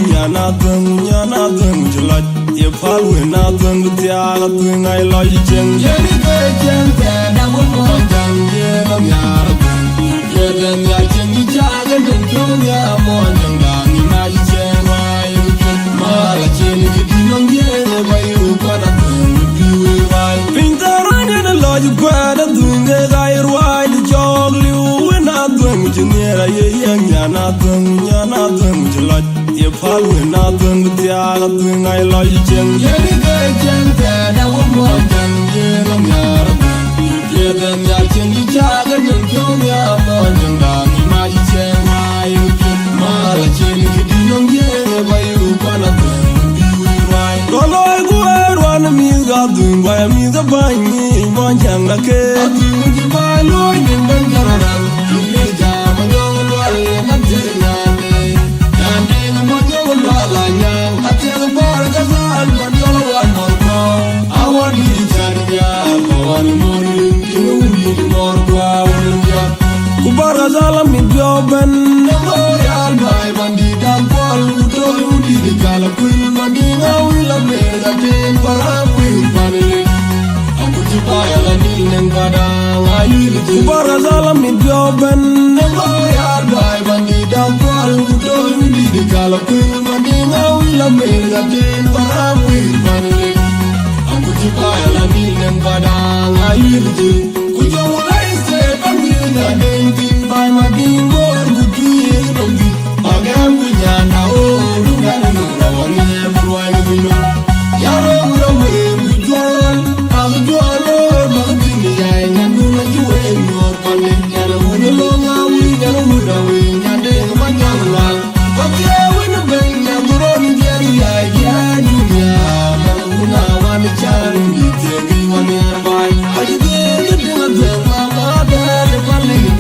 yana dung jula ye pal we na dung tia la dung ai lo ji chen ye ni ke chen te da mo mo dang ye na yar ye den ya chen ni cha ga den chung ya mo dang da ni na ji chen wa ye ma la chen ni di nong ye ba yu kwa da dung bi we wa pin ta ran ye na lo ji kwa da dung ge ga ir wa di jog liu we na dung ji ne ra ye yana dung jula ye pal we na dung tia la dung ai lo ji chen ye ni ke chen te da mo mo dang ye na yar ye den ya chen ni cha ga den chung ya mo dang da ni na ji chen wa ye ma la chen ni di nong ye ba yu kwa na dung bi we wa ko lo gu wa na mi ga dung ba mi ga ba ni mo chang la ke dung ji ba lo ni ban ga ra ni ja ma nyong lo le na je na Kubarazala mi joben Memorial by bandida Kual utol udi di kala kuil Mandinga wila merga ten Param wil panile Aku jupaya la nileng padang Ayir Kubarazala mi joben Memorial by bandida Kual utol udi di kala kuil Mandinga wila merga ten Param wil panile Aku jupaya la nileng padang Ayir Kujawulai se pangina denting By my being born good years of you Magam Gunyana oh Lugana Nura Wani Everyone we know Yaro Ura we Bujuan I'm a Juan Magdini Yanuna Juan Your Panik Yana Wuna Longa We Yana Wuna We Yande Manyanwa Pakia Wina Ben Yamuroni Jari Yadunya Maguna Wani Chan Yitegi Wani Arbai Ajide Yadina Mama Dale Panik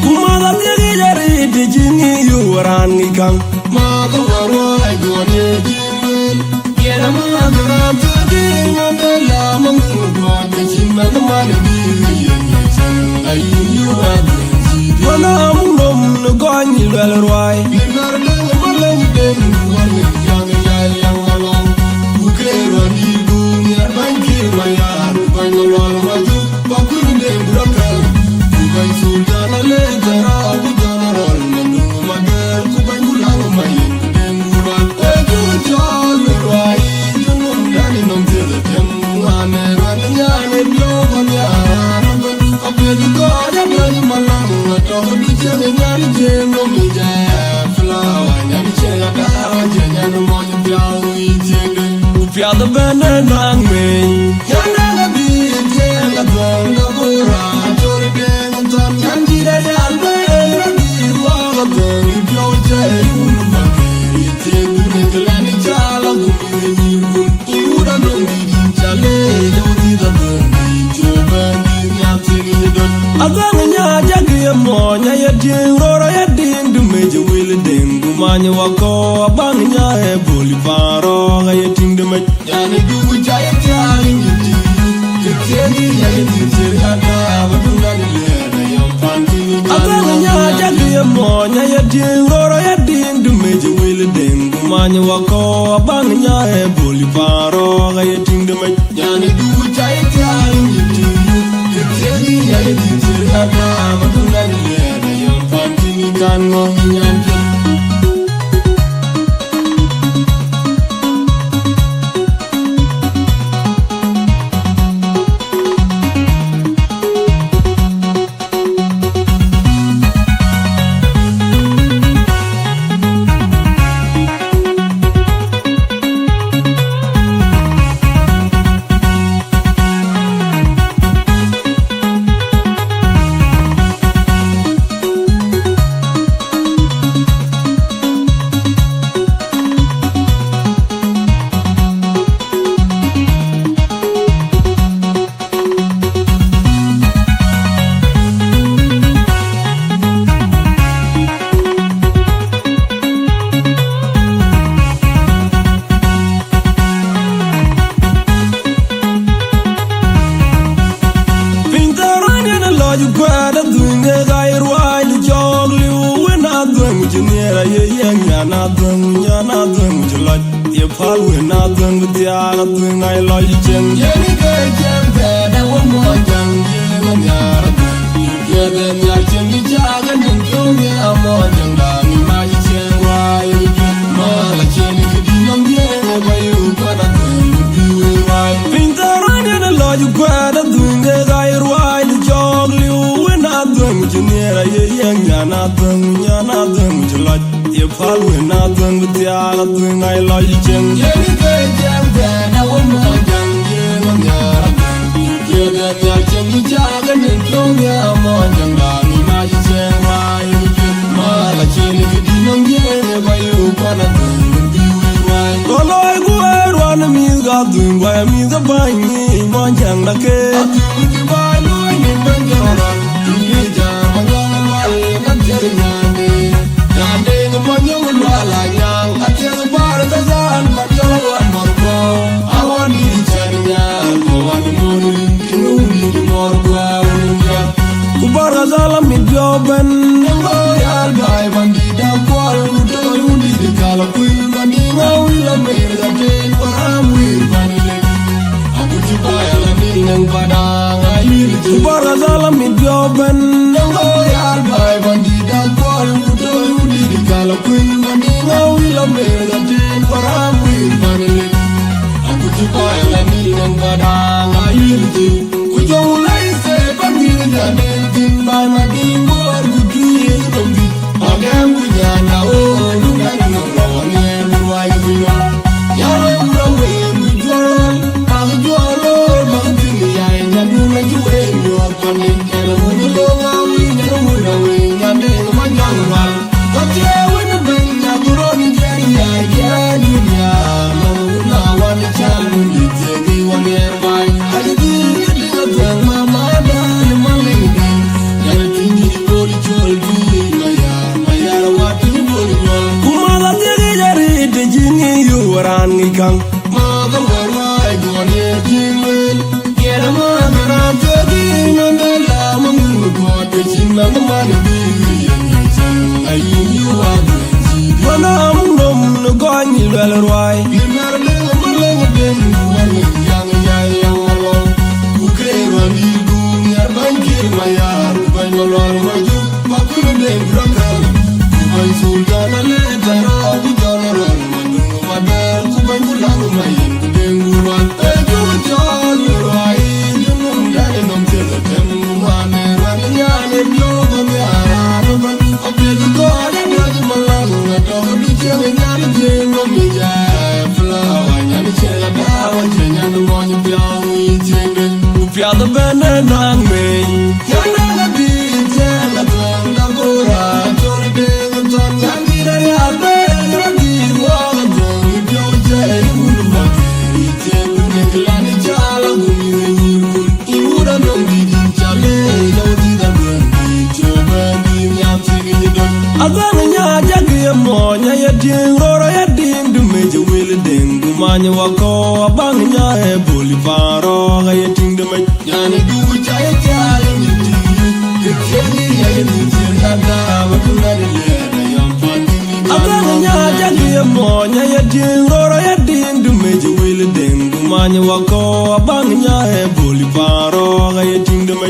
Kumada tegi jari di jini yuarani kang Maka warwai gwane jimin Kera madara tegi mandala Mangkuduan Kecima kemana diri Yang sang ayun yuadu Mana mungdom Negoanyi lelruai Binar deng maleng deng Warni yang malong Bukeran di dunia Bangkir mayar Bukan nolal maju Bakur deng berakal Bukan sultan alegara Bukan rol Nanu mager Bukan gulang main Deng bulan Ego jol Rai Junum dani nom tele Yang ane Raninya Nebyo Banya Ape duka Jablan malang Atau kebica Dengan jem Nomi jaya Flower Nyani cengak Dawa Jangan Monya Piau Ijeng Piada benda nang mei Yana nabi Jeng Adwang Nagura Jori deng Anton Yanji dari albe Rani Wagateng Piau jai Unu Bakir Ijeng Dune Kelani Cala Gumi Nirgun Iudan Dong Didin Cale Jauh tidak Dengdi Coba Nyati Ngidon Agangnya Jagi Monya Yading Rora Yading Dumeja Wili Deng Gumanya Wako Abangnya Eboli Paro Gayating Dumeja Yani dugu jaya tiaring yiti Ketegi yani titir hada Badunga nilera yang pantini Agangnya jagi Monya Yading Rora Yading Dumeja Wili Deng Gumanya Wako Abangnya Eboli Paro Gayating Dumeja Yani dugu jaya tiaring yiti Ketegi yani titir hada Badunga nilera yang pantini Kan ngong nyantin you glad I'm doing it, I junior ye nyana dung julot ye pal we na dung dia na dung ai lo jeng ye ni ke jeng da wo mo jang ye na nyar ye de nya jeng ni ja ga ning dung ye amo jang da ni ma jeng wa ye ma la jeng ni di nam ye ba yu pa da bi we wa pintaran ye na lo ju kwa da dung ge ga ye wa ni jog liu we na dung junior ye nyana dung julot ye pal we na dung dia na dung ai lo jeng ye ni ke jeng da wo mo jang ye na nyar ye de nya jeng ni ja ga ning dung ye amo jang da ni ma jeng wa ye ma la jeng ni di nam ye ba yu pa na bi we wa ko loi ku ro na mi ga dung wa mi ga ba ni mo jang na ke ti ba loi ni ban jang ra ni ja ma jang wa ye na jeng na ni ya de mo nyong la la nyang a jeng ba ra ta san ba jang wa mo ko a wa ni chen ya ko wa ni mo ni ki ni mo ko ya ku ba ra la mi jo ben ngo ya bai ban di da ko lu do yu ni de ka la ku ma ni ngau la me ga de ko am wi ban le a ku ji ba ya la ni nang ba da ngai ni ku ba ra la mi jo ben ngo ya bai ban di da ko lu do yu ni de ka la ku ma ni ngau la me ga de ko am wi ban le a ku ji ba ya la ni nang ba da ngai ni ku jo lai se ban di da ne tin ba ma di mo ku di dum di a gam ku ya na o lu ga ni no lo ne lu wa yu yo ya lo ro we mu jo pa jo lo ma di ya nya du na ju e yo pa ni ke lo mu lo wa wi nya lo mu lo we nya de ma nya wa ko je we na ben na bu ro ni je ya ya ni ya mo na wa ni cha lu ni je ki wa ni bai a di di na ta ma ma da ni ma le ni ya ni ti ni bo li chol bi ma ya wa ti bo li chol kuma la ti ge ja ri de ji ni yu ran ni kang ma ga wa wa ai go ni ji wen ye na ma ra to di na na la ma mu ko te ji na ma ni bi ye ni chen ai yu wa ji wa na mu nom no go ni le le roi ni na le ma le de wa ni yang ya lo ku ke ro ni gu ya ban ki ma ya ru ban lo ma ju ma ku de bra ka ku ban sultana le ta ro bu jo lo ma du ma de ku ban ku la ma yin ku de ngu wa e ju jo lo ai ju nu da ne nom te le tem ma ne ra ni ya ne lo ma me ara no ban o pe du ko ya ne ju ma la na to du che me nya ni je no mi ja fla wa nya ni che la da wa che nya no mo ni pya wi che de ku pya da ben na me ya na na bi che la da go ra cho de go ton ya ni da ya be ra di wa do jo che yu ma ri che ku ne la ni cha la gu ni ku i u da no di di cha le yo di da be di che ba di nya ti gi do azan nya ja ge mo nya ya din ro ro ya din du me je wil den du ma nya wa ko bang nya e boli paro ga ya tin du me nya ni du cha ya cha ni di ke che ni ya ni che na da wa tu na ni le na yam pa ni azan nya ja ge mo nya ya din ro ro ya din du me je wil den du ma nya wa ko bang nya e boli paro ga ya tin du me